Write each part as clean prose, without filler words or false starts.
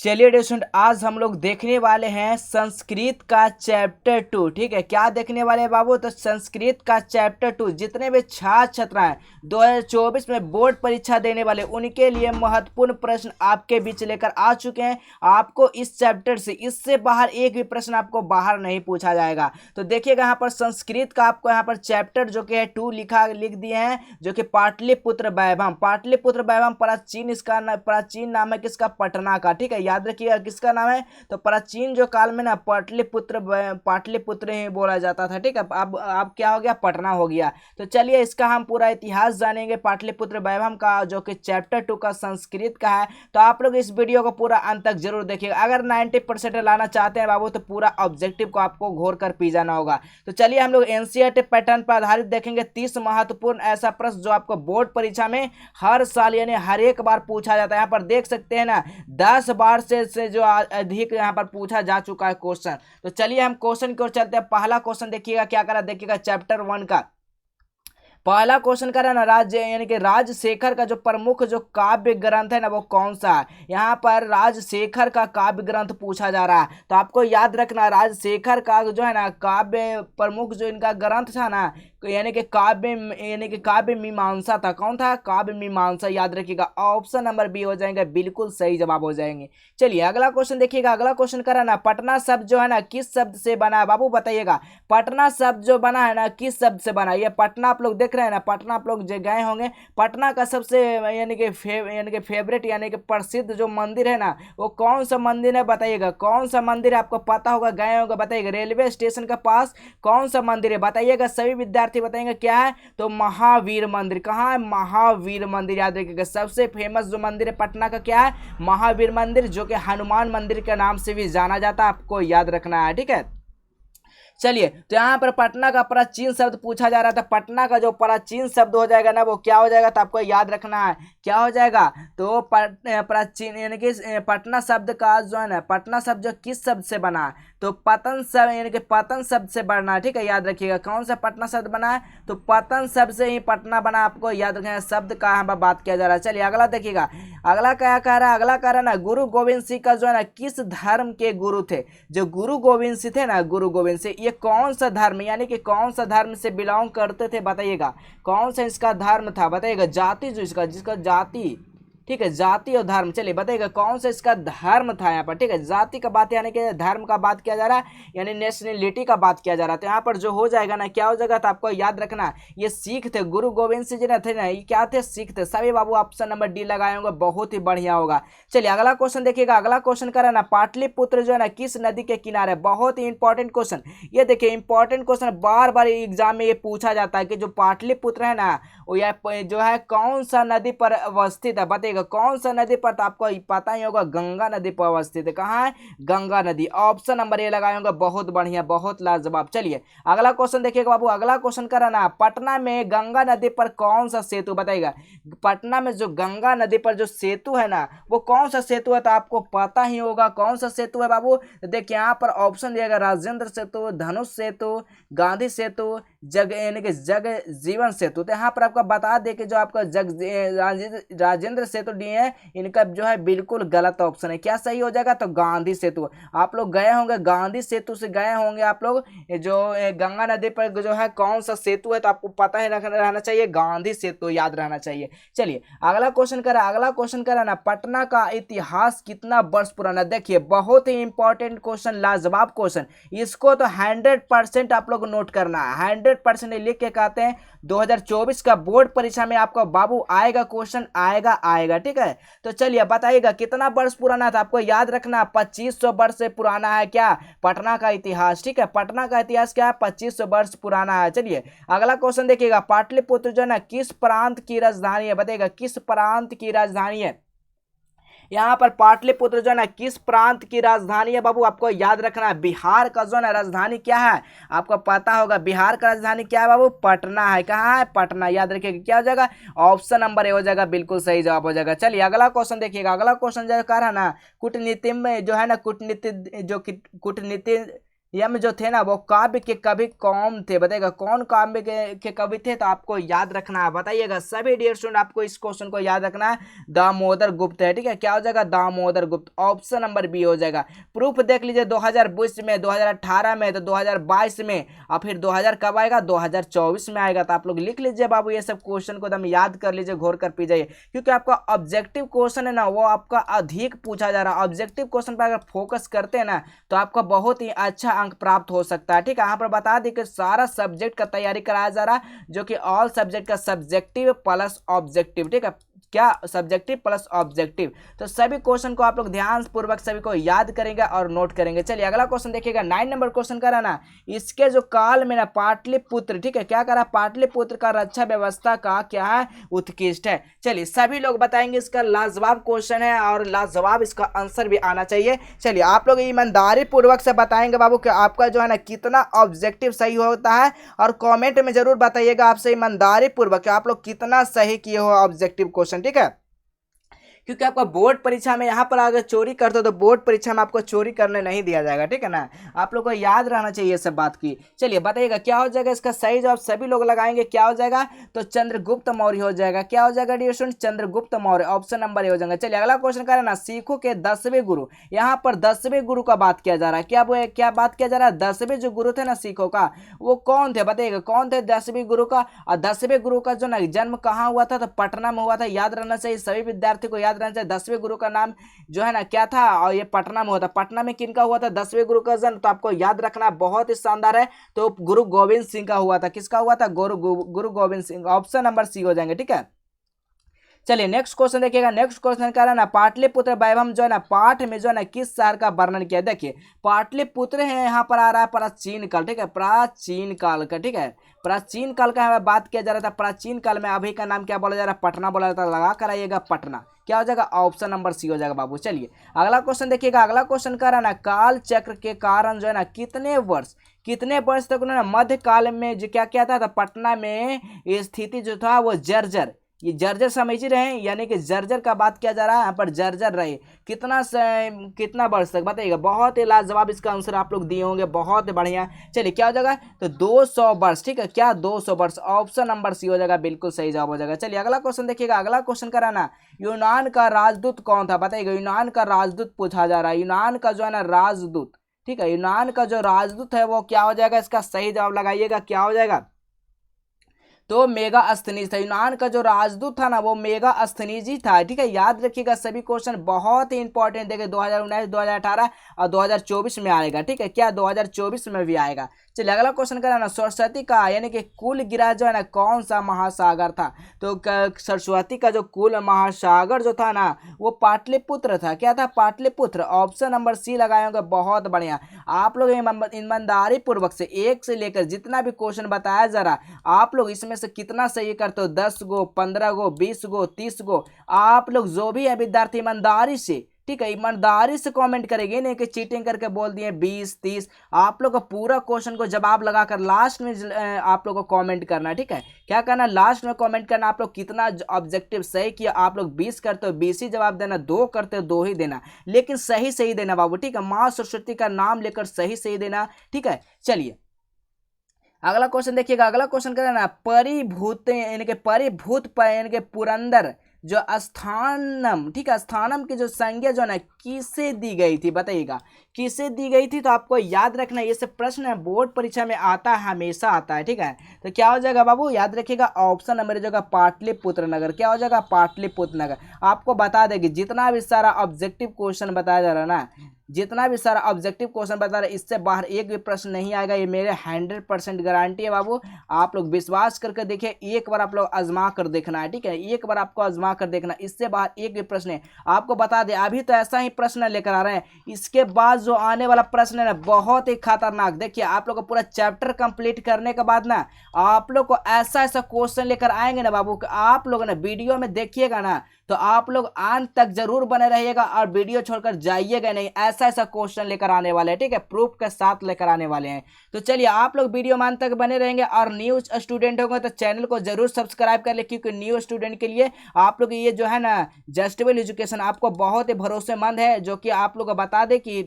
चलिए dear student, आज हम लोग देखने वाले हैं संस्कृत का चैप्टर 2। ठीक है, क्या देखने वाले हैं बाबू? तो संस्कृत का चैप्टर 2 जितने भी छात्र छात्राएं 2024 में बोर्ड परीक्षा देने वाले उनके लिए महत्वपूर्ण प्रश्न आपके बीच लेकर आ चुके हैं। आपको इस चैप्टर से इससे बाहर एक भी प्रश्न आपको बाहर नहीं पूछा जाएगा। तो देखिएगा यहाँ पर संस्कृत का आपको यहाँ पर चैप्टर जो कि है 2 लिख दिए हैं, जो कि पाटलिपुत्र वैभव। पाटलिपुत्र वैभव प्राचीन, इसका प्राचीन नाम है किसका? पटना का। ठीक है, याद रखिएगा किसका नाम है? तो प्राचीन जो काल में ना पाटलिपुत्र ही बोला जाता था। ठीक है, अब क्या हो गया? पटना हो गया। तो चलिए इसका हम पूरा इतिहास जानेंगे पाटलिपुत्र वैभव का, जो कि चैप्टर 2 का संस्कृत का है। तो आप लोग इस वीडियो को पूरा अंत तक जरूर देखिएगा। अगर 90% लाना चाहते हैं बाबू तो पूरा ऑब्जेक्टिव को आपको घोर कर पी जाना होगा। तो चलिए हम लोग एनसीईआरटी पैटर्न पर आधारित देखेंगे 30 महत्वपूर्ण ऐसा प्रश्न जो आपको बोर्ड परीक्षा में हर साल यानी हर एक बार पूछा जाता है। यहाँ पर देख सकते हैं ना 10 बार से जो अधिक यहाँ पर पूछा जा चुका है क्वेश्चन। तो चलिए हम क्वेश्चन की ओर चलते हैं। पहला क्वेश्चन देखिएगा क्या करा, देखिएगा चैप्टर 1 का पहला क्वेश्चन करा ना, राज्य यानी कि राजशेखर का जो प्रमुख जो काव्य ग्रंथ है ना वो कौन सा है? यहाँ पर राजशेखर का काव्य ग्रंथ पूछा जा रहा है। तो आपको याद रखना राजशेखर का जो है ना काव्य प्रमुख जो इनका ग्रंथ था ना, यानी कि काव्य मीमांसा था। कौन था? काव्य मीमांसा। याद रखिएगा ऑप्शन नंबर बी हो जाएंगे, बिल्कुल सही जवाब हो जाएंगे। चलिए अगला क्वेश्चन देखिएगा। अगला क्वेश्चन करा ना, पटना शब्द जो है ना किस शब्द से बना है? बाबू बताइएगा पटना शब्द जो बना है ना किस शब्द से बना है? ये पटना आप लोग देख रहे हैं ना, पटना आप लोग जो गए होंगे, पटना का सबसे यानी कि फेवरेट यानी कि प्रसिद्ध जो मंदिर है ना वो कौन सा मंदिर है? बताइएगा कौन सा मंदिर है? आपको पता होगा, गए होगा, बताइएगा रेलवे स्टेशन के पास कौन सा मंदिर है? बताइएगा सभी विद्यार्थी बताएंगे क्या है? तो महावीर मंदिर। कहाँ है? महावीर मंदिर। याद रखिएगा सबसे फेमस जो मंदिर है पटना का क्या है? महावीर मंदिर, जो कि हनुमान मंदिर के नाम से भी जाना जाता है। आपको याद रखना है। ठीक है, चलिए तो यहाँ पर पटना का प्राचीन शब्द पूछा जा रहा था। पटना का जो प्राचीन शब्द हो जाएगा ना वो क्या हो जाएगा? तो आपको याद रखना है क्या हो जाएगा? तो प्राचीन यानी कि पटना शब्द का जो है ना, पटना शब्द जो किस शब्द से बना है? तो पतन शब्द यानी कि पतन शब्द से बना है। ठीक है, याद रखिएगा कौन सा पटना शब्द बना है? तो पतन शब्द से ही पटना बना। आपको याद रखना शब्द का यहाँ बात किया जा रहा है। चलिए अगला देखिएगा। अगला क्या कह रहा है? अगला कह रहा है ना गुरु गोविंद सिंह का जो है ना किस धर्म के गुरु थे? जो गुरु गोविंद सिंह थे ना, गुरु गोविंद सिंह ये कौन सा धर्म यानी कि कौन सा धर्म से बिलोंग करते थे? बताइएगा कौन सा इसका धर्म था? बताइएगा जाति जो जिसका जाति, ठीक है, जाति और धर्म। चलिए बताइएगा कौन सा इसका धर्म था यहाँ पर? ठीक है, जाति का बात यानी कि धर्म का बात किया जा रहा है, यानी नेशनलिटी का बात किया जा रहा है। तो यहाँ पर जो हो जाएगा ना क्या हो जाएगा? तो आपको याद रखना ये सिख थे। गुरु गोविंद सिंह जी थे ना, ये क्या थे? सिख थे। सभी बाबू ऑप्शन नंबर डी लगाए होंगे, बहुत ही बढ़िया होगा। चलिए अगला क्वेश्चन देखिएगा। अगला क्वेश्चन करा ना, पाटलिपुत्र जो है ना किस नदी के किनारे? बहुत ही इंपॉर्टेंट क्वेश्चन। ये देखिए इंपॉर्टेंट क्वेश्चन, बार बार एग्जाम में ये पूछा जाता है कि जो पाटलिपुत्र है ना वो जो है कौन सा नदी पर अवस्थित है? बताइएगा कौन सा नदी पर? तो आपको पता ही होगा गंगा नदी पर अवस्थित है। कहाँ है? गंगा नदी। ऑप्शन नंबर ए लगाए होंगे, बहुत बढ़िया, बहुत लाजवाब। चलिए अगला क्वेश्चन देखिएगा बाबू। अगला क्वेश्चन करा ना, पटना में गंगा नदी पर कौन सा सेतु? बताइएगा पटना में जो गंगा नदी पर जो सेतु है ना वो कौन सा सेतु है? तो आपको पता ही होगा कौन सा सेतु है बाबू। देखिए यहाँ पर ऑप्शन दिएगा राजेंद्र सेतु, धनुष सेतु, गांधी सेतु, जग यानी कि जग जीवन सेतु। तो यहाँ पर आपका बता दे कि जो आपका राजेंद्र सेतु डी है इनका जो है बिल्कुल गलत ऑप्शन है। क्या सही हो जाएगा? तो गांधी सेतु। आप लोग गए होंगे गांधी सेतु से गए होंगे आप लोग, जो गंगा नदी पर जो है कौन सा सेतु है तो आपको पता ही रहना चाहिए, गांधी सेतु याद रहना चाहिए। चलिए अगला क्वेश्चन करा। अगला क्वेश्चन करा ना, पटना का इतिहास कितना वर्ष पुराना? देखिए बहुत ही इंपॉर्टेंट क्वेश्चन, लाजवाब क्वेश्चन। इसको तो 100% आप लोग नोट करना है, 100% लिख के कहते हैं 2024 का बोर्ड परीक्षा में आपका बाबू आएगा, क्वेश्चन आएगा। ठीक है, तो चलिए बताइएगा कितना वर्ष पुराना था? आपको याद रखना 2500 वर्ष से पुराना है क्या? पटना का इतिहास। ठीक है, पटना का इतिहास क्या है? 2500 वर्ष पुराना है। चलिए अगला क्वेश्चन देखिएगा। पाटलिपुत्र जो है ना किस प्रांत की राजधानी है? बताइएगा किस प्रांत की राजधानी है? यहाँ पर पाटलिपुत्र जो है ना किस प्रांत की राजधानी है बाबू? आपको याद रखना है बिहार का जो है ना राजधानी क्या है? आपको पता होगा बिहार का राजधानी क्या है बाबू? पटना है। कहाँ है? पटना। याद रखिएगा क्या हो जाएगा? ऑप्शन नंबर ए हो जाएगा, बिल्कुल सही जवाब हो जाएगा। चलिए अगला क्वेश्चन देखिएगा। अगला क्वेश्चन जो कह रहा है ना कूटनीति में जो है ना कूटनीति यम जो थे ना वो काव्य के कवि कौन थे, बताइएगा कौन काव्य के कवि थे, तो आपको याद रखना है, बताइएगा सभी डियर स्टूडेंट आपको इस क्वेश्चन को याद रखना है। दामोदर गुप्त है, ठीक है, क्या हो जाएगा दामोदर गुप्त, ऑप्शन नंबर बी हो जाएगा। प्रूफ देख लीजिए 2020 में, 2018 में, तो 2022 में, और फिर 2000 कब आएगा 2024 में आएगा। तो आप लोग लिख लीजिए बाबू ये सब क्वेश्चन को एकदम याद कर लीजिए, घोर कर पी जाइए, क्योंकि आपका ऑब्जेक्टिव क्वेश्चन है ना वो आपका अधिक पूछा जा रहा है। ऑब्जेक्टिव क्वेश्चन पर अगर फोकस करते हैं ना तो आपका बहुत ही अच्छा अंक प्राप्त हो सकता है, ठीक है। यहाँ पर बता दें कि सारा सब्जेक्ट का तैयारी कराया जा रहा है, जो कि ऑल सब्जेक्ट का सब्जेक्टिव प्लस ऑब्जेक्टिव, ठीक है, क्या सब्जेक्टिव प्लस ऑब्जेक्टिव। तो सभी क्वेश्चन को आप लोग ध्यान पूर्वक सभी को याद करेंगे और नोट करेंगे। चलिए अगला क्वेश्चन देखिएगा, 9 नंबर क्वेश्चन करा ना, इसके जो काल में ना पाटलिपुत्र, ठीक है, क्या करा पाटलिपुत्र का रक्षा व्यवस्था का क्या है उत्कृष्ट है। चलिए सभी लोग बताएंगे, इसका लाजवाब क्वेश्चन है और लाजवाब इसका आंसर भी आना चाहिए। चलिए आप लोग ईमानदारी पूर्वक से बताएंगे बाबू कि आपका जो है ना कितना ऑब्जेक्टिव सही होता है, और कमेंट में जरूर बताइएगा आपसे ईमानदारी पूर्वक कि आप लोग कितना सही किए हो ऑब्जेक्टिव क्वेश्चन, ठीक है। क्योंकि आपका बोर्ड परीक्षा में यहाँ पर अगर चोरी करते हो तो बोर्ड परीक्षा में आपको चोरी करने नहीं दिया जाएगा, ठीक है ना, आप लोग को याद रहना चाहिए सब बात की। चलिए बताइएगा क्या हो जाएगा इसका सही जवाब, सभी लोग लगाएंगे क्या हो जाएगा, तो चंद्रगुप्त मौर्य हो जाएगा। क्या हो जाएगा dear student, Chandragupta Maurya, option number A हो जाएगा। चलिए अगला क्वेश्चन करें ना, सिखों के 10वें गुरु, यहाँ पर 10वें गुरु का बात किया जा रहा है, क्या बात किया जा रहा है, 10वें जो गुरु थे ना सिखों का वो कौन थे, बताइएगा कौन थे 10वें गुरु का। और 10वें गुरु का जो ना जन्म कहाँ हुआ था, तो पटना में हुआ था, याद रहना चाहिए सभी विद्यार्थी को, याद रहना चाहिए 10वें गुरु का नाम जो है ना क्या था, और ये पटना में हुआ था। पटना में किनका हुआ था 10वें गुरु का जन्म, तो आपको याद रखना बहुत ही शानदार है, तो गुरु गोविंद सिंह का हुआ था। किसका हुआ था, Guru Gobind Singh, option number C हो जाएंगे, ठीक है। चलिए नेक्स्ट क्वेश्चन देखिएगा, नेक्स्ट क्वेश्चन कह रहा है ना पाटलिपुत्र वैभव जो है ना पाठ में जो है ना किस शहर का वर्णन किया, देखिए पाटलिपुत्र है यहाँ पर आ रहा है प्राचीन काल, ठीक है, प्राचीन काल का, ठीक है, प्राचीन काल का हमें बात किया जा रहा था। प्राचीन काल में अभी का नाम क्या बोला जा रहा है, पटना बोला जाता है, लगा कर आइएगा पटना, क्या हो जाएगा ऑप्शन नंबर सी हो जाएगा बाबू। चलिए अगला क्वेश्चन देखिएगा, अगला क्वेश्चन कह रहा है ना काल चक्र के कारण जो है ना कितने वर्ष तक उन्होंने मध्य काल में जो क्या किया था, तो पटना में स्थिति जो था वो जर्जर, ये जर्जर समझ ही रहे, यानी कि जर्जर का बात किया जा रहा है, यहाँ पर जर्जर रहे कितना वर्ष तक, बताइएगा बहुत ही लाजवाब इसका आंसर आप लोग दिए होंगे, बहुत बढ़िया। चलिए क्या हो जाएगा, तो 200 वर्ष, ठीक है, क्या 200 वर्ष, ऑप्शन नंबर सी हो जाएगा, बिल्कुल सही जवाब हो जाएगा। चलिए अगला क्वेश्चन देखिएगा, अगला क्वेश्चन कराना यूनान का राजदूत कौन था, बताइएगा यूनान का राजदूत पूछा जा रहा है, यूनान का जो है ना राजदूत, ठीक है, यूनान का जो राजदूत है वो क्या हो जाएगा, इसका सही जवाब लगाइएगा, क्या हो जाएगा, तो मेगास्थनीज था। यूनान का जो राजदूत था ना वो मेगास्थनीज ही था, ठीक है, याद रखिएगा सभी क्वेश्चन बहुत ही इंपॉर्टेंट, देखिए 2019, 2018 और 2024 में आएगा, ठीक है, क्या 2024 में भी आएगा। चलिए अगला क्वेश्चन करा ना सरस्वती का यानी कि कुल गिरा जो है ना कौन सा महासागर था, तो सरस्वती का जो कुल महासागर जो था ना वो पाटलिपुत्र था, क्या था पाटलिपुत्र, ऑप्शन नंबर सी लगाए होंगे, बहुत बढ़िया। आप लोग ईमानदारी पूर्वक से 1 से लेकर जितना भी क्वेश्चन बताया जा रहा आप लोग इसमें से कितना सही करते हो, 10 गो 15 गो 20 गो 30 गो, आप लोग जो भी है विद्यार्थी ईमानदारी से, ठीक है, ईमानदारी से कमेंट करेंगे, नहीं कि चीटिंग करके बोल दिए 20 30, आप लोग को पूरा क्वेश्चन को जवाब लगाकर लास्ट में आप लोग को कमेंट करना है, ठीक है, क्या करना लास्ट में कमेंट करना, आप लोग कितना ऑब्जेक्टिव सही किया, आप लोग 20 करते हो 20 ही जवाब देना, 2 करते हो 2 ही देना, लेकिन सही सही देना बाबू, ठीक है, माँ सरस्वती का नाम लेकर सही सही देना, ठीक है। चलिए अगला क्वेश्चन देखिएगा, अगला क्वेश्चन क्या है ना परिभूत यानी कि परिभूत यानी कि पुरंदर जो स्थानम, ठीक है, स्थानम की जो संज्ञा जो है किसे दी गई थी, बताइएगा किसे दी गई थी, तो आपको याद रखना ये सब प्रश्न है बोर्ड परीक्षा में आता है, हमेशा आता है, ठीक है, तो क्या हो जाएगा बाबू याद रखिएगा ऑप्शन नंबर जो पाटलिपुत्र नगर, क्या हो जाएगा पाटलिपुत्र नगर। आपको बता देगी जितना भी सारा ऑब्जेक्टिव क्वेश्चन बताया जा रहा है ना, जितना भी सारा ऑब्जेक्टिव क्वेश्चन बता रहे इससे बाहर एक भी प्रश्न नहीं आएगा, ये मेरे 100% गारंटी है बाबू, आप लोग विश्वास करके देखिए, एक बार आप लोग आजमा कर देखना है, ठीक है, एक बार आपको आजमा कर देखना, इससे बाहर एक भी प्रश्न है। आपको बता दें अभी तो ऐसा ही प्रश्न लेकर आ रहे हैं, इसके बाद जो आने वाला प्रश्न है ना बहुत ही खतरनाक, देखिए आप लोग को पूरा चैप्टर कंप्लीट करने के बाद ना आप लोग को ऐसा ऐसा क्वेश्चन लेकर आएंगे ना बाबू, आप लोग ना वीडियो में देखिएगा ना तो आप लोग अंत तक जरूर बने रहिएगा और वीडियो छोड़कर जाइएगा नहीं, ऐसा ऐसा क्वेश्चन लेकर आने वाले हैं, ठीक है, प्रूफ के साथ लेकर आने वाले हैं। तो चलिए आप लोग वीडियो में अंत तक बने रहेंगे, और न्यू स्टूडेंट होंगे तो चैनल को जरूर सब्सक्राइब कर ले, क्योंकि न्यू स्टूडेंट के लिए आप लोग ये जो है ना जस्टेबल एजुकेशन आपको बहुत ही भरोसेमंद है, जो कि आप लोग को बता दे कि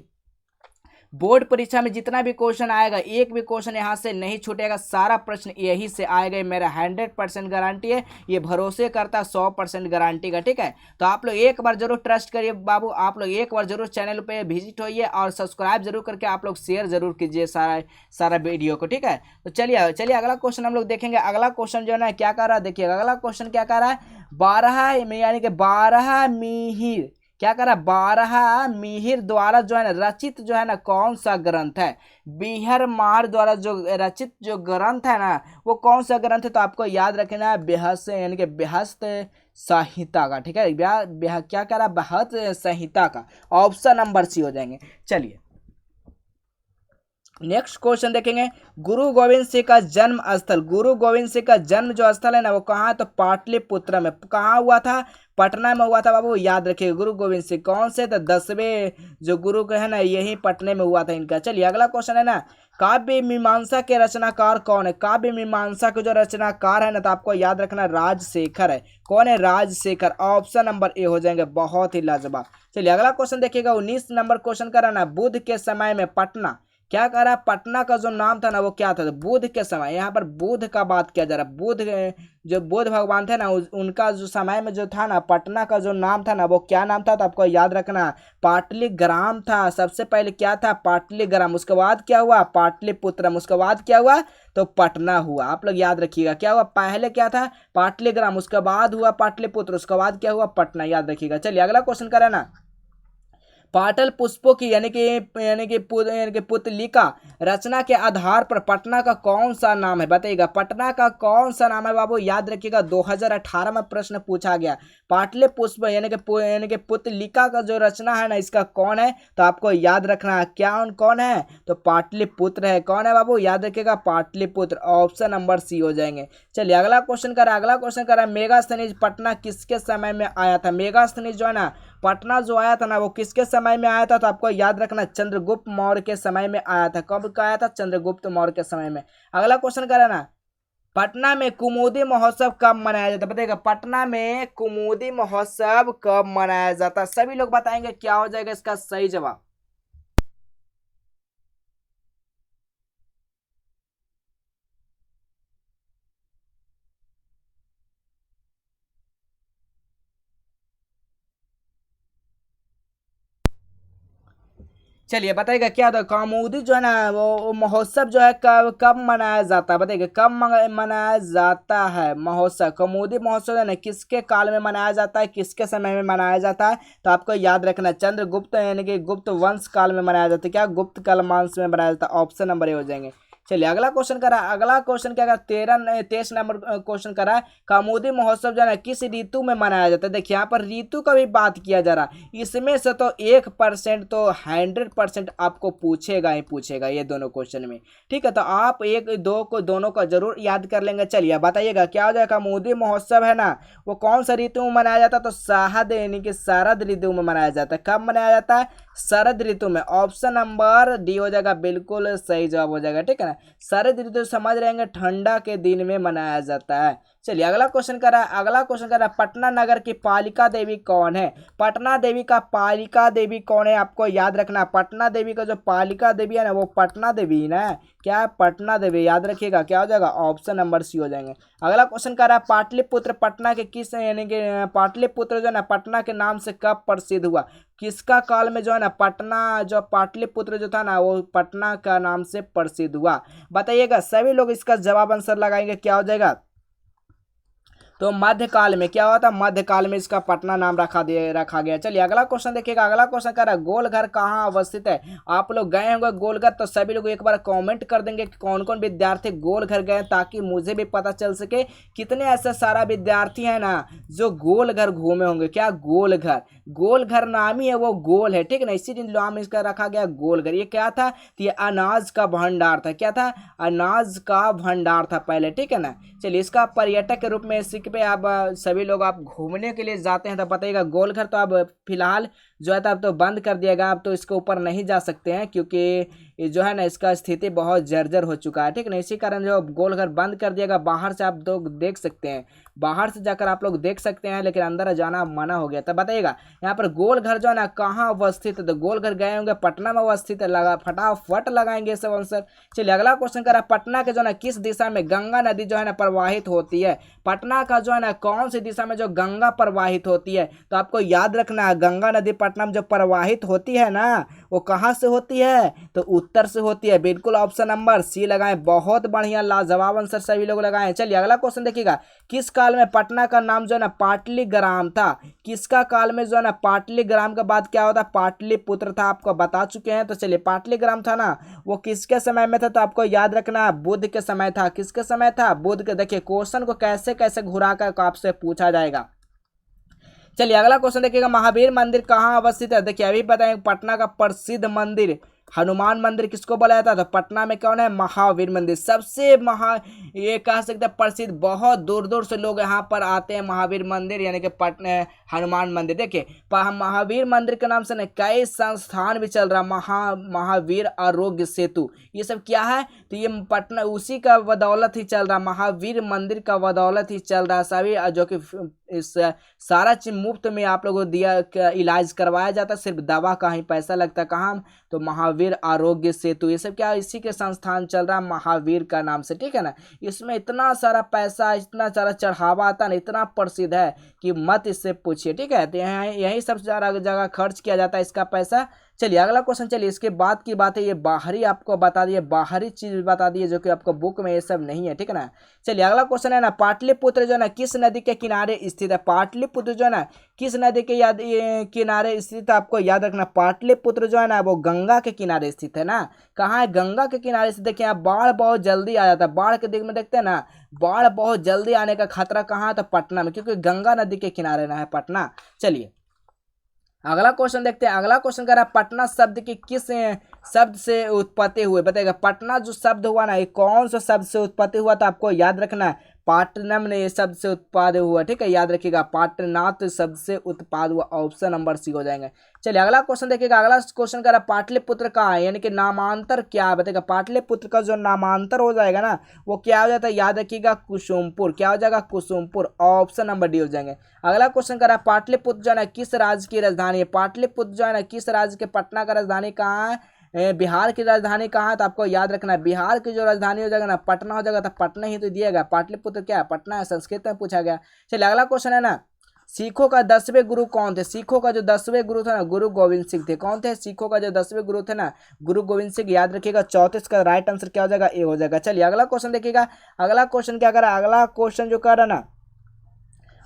बोर्ड परीक्षा में जितना भी क्वेश्चन आएगा एक भी क्वेश्चन यहाँ से नहीं छूटेगा, सारा प्रश्न यही से आएगा, मेरा 100% गारंटी है, ये भरोसे करता 100% गारंटी का। ठीक है, तो आप लोग एक बार जरूर ट्रस्ट करिए बाबू, आप लोग एक बार जरूर चैनल पे विजिट होइए और सब्सक्राइब जरूर करके आप लोग शेयर जरूर कीजिए सारा वीडियो को। ठीक है, तो चलिए अगला क्वेश्चन हम लोग देखेंगे। अगला क्वेश्चन जो है ना क्या कर रहा है, देखिएगा अगला क्वेश्चन क्या कर रहा है, 12 यानी कि 12 मिहिर क्या कर रहा है, 12 मिहिर द्वारा जो है ना रचित जो है ना कौन सा ग्रंथ है, बीहर मार द्वारा जो रचित जो ग्रंथ है ना वो कौन सा ग्रंथ है, तो आपको याद रखना है बेहस यानी कि बेहस्त संहिता का। ठीक है, क्या कह रहा है, बेहस्त संहिता का, ऑप्शन नंबर सी हो जाएंगे। चलिए नेक्स्ट क्वेश्चन देखेंगे, गुरु गोविंद सिंह का जन्म स्थल, गुरु गोविंद सिंह का जन्म जो स्थल है ना वो कहाँ, तो पाटलिपुत्र में। कहाँ हुआ था, पटना में हुआ था बाबू, याद रखिए। गुरु गोविंद सिंह कौन से, तो 10वें जो गुरु के है ना यही पटने में हुआ था इनका। चलिए अगला क्वेश्चन है ना, काव्य मीमांसा के रचनाकार कौन है, काव्य मीमांसा के जो रचनाकार है ना तो आपको याद रखना राजशेखर है। कौन है, राजशेखर, ऑप्शन नंबर ए हो जाएंगे, बहुत ही लाजवाब। चलिए अगला क्वेश्चन देखिएगा, 19 नंबर क्वेश्चन का ना, बुद्ध के समय में पटना क्या कह रहा है, पटना का जो नाम था ना वो क्या था, तो बुद्ध के समय, यहाँ पर बुद्ध का बात किया जा रहा है। बुद्ध जो बुद्ध भगवान थे ना उनका जो समय में जो था ना पटना का जो नाम था ना वो क्या नाम था, तो आपको याद रखना पाटलिग्राम था। सबसे पहले क्या था, पाटलिग्राम, उसके बाद क्या हुआ, पाटलिपुत्रम, उसके बाद क्या हुआ, तो पटना हुआ। आप लोग याद रखिएगा क्या हुआ, पहले क्या था पाटलिग्राम, उसके बाद हुआ पाटलिपुत्र, उसके बाद क्या हुआ, पटना, याद रखिएगा। चलिए अगला क्वेश्चन करें ना, पाटल पुष्पों की यानी कि पुतलिका रचना के आधार पर पटना का कौन सा नाम है, बताइएगा पटना का कौन सा नाम है बाबू, याद रखिएगा 2018 में प्रश्न पूछा गया। पाटले पुष्प यानी कि पुतलिका का जो रचना है ना इसका कौन है, तो आपको याद रखना है क्या कौन है, तो पाटलिपुत्र है। कौन है बाबू, याद रखिएगा पाटलिपुत्र, ऑप्शन नंबर सी हो जाएंगे। चलिए अगला क्वेश्चन करा, मेगास्थनीज पटना किसके समय में आया था, मेगास्थनीज जो है ना पटना जो आया था ना वो किसके समय में आया था, तो आपको याद रखना चंद्रगुप्त मौर्य के समय में आया था। कब का आया था, चंद्रगुप्त मौर्य के समय में। अगला क्वेश्चन करें ना, पटना में कुमुदी महोत्सव कब मनाया जाता है, बताइएगा पटना में कुमुदी महोत्सव कब मनाया जाता है, सभी लोग बताएंगे क्या हो जाएगा इसका सही जवाब। चलिए बताइएगा क्या था, कौमुदी जो है ना वो महोत्सव जो है कब कब मनाया जाता है, बताइएगा कब मनाया जाता है महोत्सव, कौमुदी महोत्सव है ना किसके काल में मनाया जाता है, किसके समय में मनाया जाता है, तो आपको याद रखना चंद्रगुप्त यानी कि गुप्त वंश काल में मनाया जाता है। क्या, गुप्त कालमांस में मनाया जाता है, ऑप्शन नंबर ए हो जाएंगे। चलिए अगला क्वेश्चन करा, अगला क्वेश्चन क्या करा, 23 नंबर क्वेश्चन करा, कौमुदी महोत्सव जो है ना किस ऋतु में मनाया जाता है। देखिए यहाँ पर ऋतु का भी बात किया जा रहा, इसमें से तो 1% तो 100% आपको पूछेगा ही पूछेगा ये दोनों क्वेश्चन में। ठीक है, तो आप एक दो को दोनों का जरूर याद कर लेंगे। चलिए बताइएगा क्या हो जाएगा, कौमुदी महोत्सव है ना वो कौन सा ऋतु में मनाया जाता है, तो शरद यानी कि शरद ऋतु में मनाया जाता है। कब मनाया जाता है, शरद ऋतु में, ऑप्शन नंबर डी हो जाएगा, बिल्कुल सही जवाब हो जाएगा। ठीक है ना, शरद ऋतु समझ रहेंगे ठंडा के दिन में मनाया जाता है। चलिए अगला क्वेश्चन करा, पटना नगर की पालिका देवी कौन है, पटना देवी का पालिका देवी कौन है, आपको याद रखना पटना देवी का जो पालिका देवी है ना वो पटना देवी ना, क्या है, पटना देवी, याद रखिएगा क्या हो जाएगा, ऑप्शन नंबर सी हो जाएंगे। अगला क्वेश्चन कर रहा है, पाटलिपुत्र पटना के किस यानी कि पाटलिपुत्र जो है ना पटना के नाम से कब प्रसिद्ध हुआ, किसका काल में जो है ना पटना जो पाटलिपुत्र जो था ना वो पटना का नाम से प्रसिद्ध हुआ, बताइएगा। सभी लोग इसका जवाब आंसर लगाएंगे क्या हो जाएगा, तो मध्यकाल में क्या हुआ था, मध्यकाल में इसका पटना नाम रखा गया। चलिए अगला क्वेश्चन देखिएगा, अगला क्वेश्चन कर रहा है गोलघर कहाँ अवस्थित है, आप लोग गए होंगे गोलघर, तो सभी लोग एक बार कमेंट कर देंगे कि कौन कौन विद्यार्थी गोलघर गए, ताकि मुझे भी पता चल सके कितने ऐसे सारा विद्यार्थी हैं ना जो गोलघर घूमे होंगे। क्या, गोलघर, गोलघर नाम ही है वो गोल है, ठीक है ना, इसीलिए नाम इसका रखा गया गोलघर। ये क्या था, तो ये अनाज का भंडार था, क्या था, अनाज का भंडार था पहले, ठीक है ना। चलिए इसका पर्यटक के रूप में पे आप सभी लोग आप घूमने के लिए जाते हैं तो बताइएगा गोलघर तो अब फिलहाल जो है तो अब तो बंद कर दिया गया, अब तो इसके ऊपर नहीं जा सकते हैं क्योंकि ये जो है ना इसका स्थिति बहुत जर्जर हो चुका है, ठीक है ना। इसी कारण जो गोलघर बंद कर दिया, बाहर से आप लोग देख सकते हैं, बाहर से जाकर आप लोग देख सकते हैं, लेकिन अंदर जाना मना हो गया। तब बताइएगा यहाँ पर गोलघर जो है ना कहाँ अवस्थित है, तो गोलघर गए होंगे पटना में अवस्थित है, लगा फटाफट लगाएंगे सब आंसर। चलिए अगला क्वेश्चन करा, पटना के जो है ना किस दिशा में गंगा नदी जो है ना प्रवाहित होती है, पटना का जो है ना कौन सी दिशा में जो गंगा प्रवाहित होती है, तो आपको याद रखना है गंगा नदी पटना में जो प्रवाहित होती है ना वो कहाँ से होती है, तो उत्तर से होती है। बिल्कुल ऑप्शन नंबर सी लगाएं, बहुत बढ़िया लाजवाब आंसर सभी लोग लगाएं। चलिए अगला क्वेश्चन देखिएगा, किस काल में पटना का नाम जो है ना पाटलीग्राम था, किसका काल में जो है ना पाटलीग्राम के बाद क्या होता, पाटलिपुत्र था, आपको बता चुके हैं। तो चलिए पाटलीग्राम था ना वो किसके समय में था, तो आपको याद रखना बुद्ध के समय था। किसके समय था, बुद्ध के। देखिए क्वेश्चन को कैसे कैसे घुरा कर आपसे पूछा जाएगा। चलिए अगला क्वेश्चन देखिएगा, महावीर मंदिर कहाँ अवस्थित है, देखिए अभी बताएं पटना का प्रसिद्ध मंदिर हनुमान मंदिर किसको बोला जाता है, तो पटना में कौन है, महावीर मंदिर। सबसे ये कह सकते हैं प्रसिद्ध, बहुत दूर दूर से लोग यहाँ पर आते हैं महावीर मंदिर यानी कि पटना हनुमान मंदिर। देखिए महावीर मंदिर के नाम से ना कई संस्थान भी चल रहा, महावीर आरोग्य सेतु, ये सब क्या है, तो ये पटना उसी का बदौलत ही चल रहा, महावीर मंदिर का बदौलत ही चल रहा सभी, जो कि इस सारा चीज मुफ्त में आप लोगों को दिया, इलाज करवाया जाता, सिर्फ दवा का ही पैसा लगता, कहाँ, तो महावीर आरोग्य सेतु, ये सब क्या इसी के संस्थान चल रहा महावीर का नाम से, ठीक है ना। इसमें इतना सारा पैसा, इतना सारा चढ़ावा आता ना, इतना प्रसिद्ध है कि मत इससे पूछिए, ठीक है। तो यही सब सारा जगह खर्च किया जाता है इसका पैसा। चलिए अगला क्वेश्चन, चलिए इसके बाद की बात है, ये बाहरी आपको बता दिए, बाहरी चीज बता दिए जो कि आपको बुक में ये सब नहीं है, ठीक है ना। चलिए अगला क्वेश्चन है ना, पाटलिपुत्र जो है ना किस नदी के किनारे स्थित है, पाटलिपुत्र जो है ना किस नदी के किनारे स्थित है, आपको याद रखना पाटलिपुत्र जो है ना वो गंगा के किनारे स्थित है ना। कहाँ है, गंगा के किनारे स्थित। देखिए यहाँ बाढ़ बहुत जल्दी आ जाता है, बाढ़ के दिख में देखते हैं ना, बाढ़ बहुत जल्दी आने का खतरा कहाँ है, तो पटना में, क्योंकि गंगा नदी के किनारे ना है पटना। चलिए अगला क्वेश्चन देखते हैं, अगला क्वेश्चन कह रहा है पटना शब्द की किस शब्द से उत्पत्ति हुई, बताइएगा पटना जो शब्द हुआ ना ये कौन सा शब्द से उत्पत्ति हुआ, तो आपको याद रखना है पाटनम ने ये शब्द से उत्पाद हुआ, ठीक है, याद रखिएगा पाटनाथ शब्द से उत्पाद हुआ, ऑप्शन नंबर सी हो जाएंगे। चलिए अगला क्वेश्चन देखिएगा, अगला क्वेश्चन कह रहा है पाटलिपुत्र का है यानी कि नामांतर क्या है, बताइएगा पाटलिपुत्र का जो नामांतर हो जाएगा ना वो क्या हो जाता है, याद रखिएगा कुसुमपुर, क्या हो जाएगा कुसुमपुर, ऑप्शन नंबर डी हो जाएंगे। अगला क्वेश्चन कह रहा है पाटलिपुत्र जो है ना किस राज्य की राजधानी है, पाटलिपुत्र जो है ना किस राज्य के, पटना का राजधानी कहाँ है, बिहार की राजधानी कहाँ है, तो आपको याद रखना है बिहार की जो राजधानी हो जाएगा ना पटना हो जाएगा, तो पटना ही तो दिया गया, पाटलिपुत्र क्या है, पटना है, संस्कृत में पूछा गया। चलिए अगला क्वेश्चन है ना, सिखों का 10वें गुरु कौन थे, सिखों का जो 10वें गुरु थे ना गुरु गोविंद सिंह थे। कौन थे, सिखों का जो 10वें गुरु थे ना गुरु गोविंद सिंह, याद रखिएगा 34 का राइट आंसर क्या हो जाएगा, ए हो जाएगा। चलिए अगला क्वेश्चन देखिएगा, अगला क्वेश्चन क्या कर रहा है, अगला क्वेश्चन जो कर रहा ना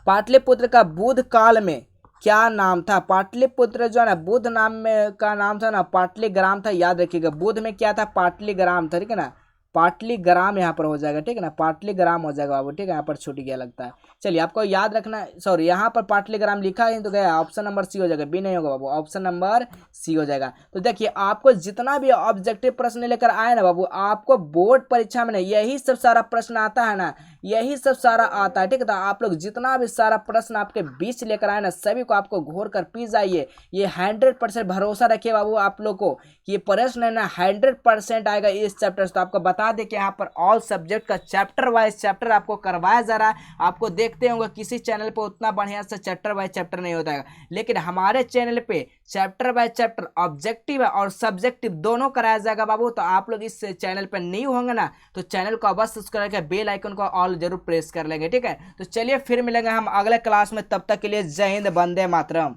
पाटलिपुत्र का बुद्ध काल में क्या नाम था, पाटलिपुत्र जो है ना बुद्ध नाम में का नाम था ना पाटलीग्राम था, याद रखिएगा बुद्ध में क्या था, पाटलीग्राम था, ठीक है ना, पाटलीग्राम यहाँ पर हो जाएगा, ठीक है ना, पाटलीग्राम हो जाएगा बाबू, ठीक है, यहाँ पर छूट गया लगता है। चलिए आपको याद रखना है, सॉरी यहाँ पर पाटलीग्राम लिखा है तो गया, ऑप्शन नंबर सी हो जाएगा, बी नहीं होगा बाबू, ऑप्शन नंबर सी हो जाएगा। तो देखिए आपको जितना भी ऑब्जेक्टिव प्रश्न लेकर आए ना बाबू, आपको बोर्ड परीक्षा में ना यही सब सारा प्रश्न आता है ना, यही सब सारा आता है, ठीक है। तो आप लोग जितना भी सारा प्रश्न आपके बीच लेकर आए ना सभी को आपको घोर कर पी जाइए, ये 100% भरोसा रखिए बाबू आप लोग को कि ये प्रश्न है ना 100% आएगा इस चैप्टर से। तो आपको बता दें कि यहाँ पर ऑल सब्जेक्ट का चैप्टर वाइज चैप्टर आपको करवाया जा रहा है। आपको देखते होंगे किसी चैनल पे उतना बढ़िया से चैप्टर वाइज चैप्टर नहीं होता है, लेकिन हमारे चैनल पे चैप्टर बाय चैप्टर ऑब्जेक्टिव और सब्जेक्टिव दोनों कराया जाएगा बाबू। तो आप लोग इस चैनल पर न्यू होंगे ना तो चैनल को अवश्य सब्सक्राइब करके बेल आइकन को ऑल जरूर प्रेस कर लेंगे, ठीक है। तो चलिए फिर मिलेंगे हम अगले क्लास में, तब तक के लिए जय हिंद, वंदे मातरम।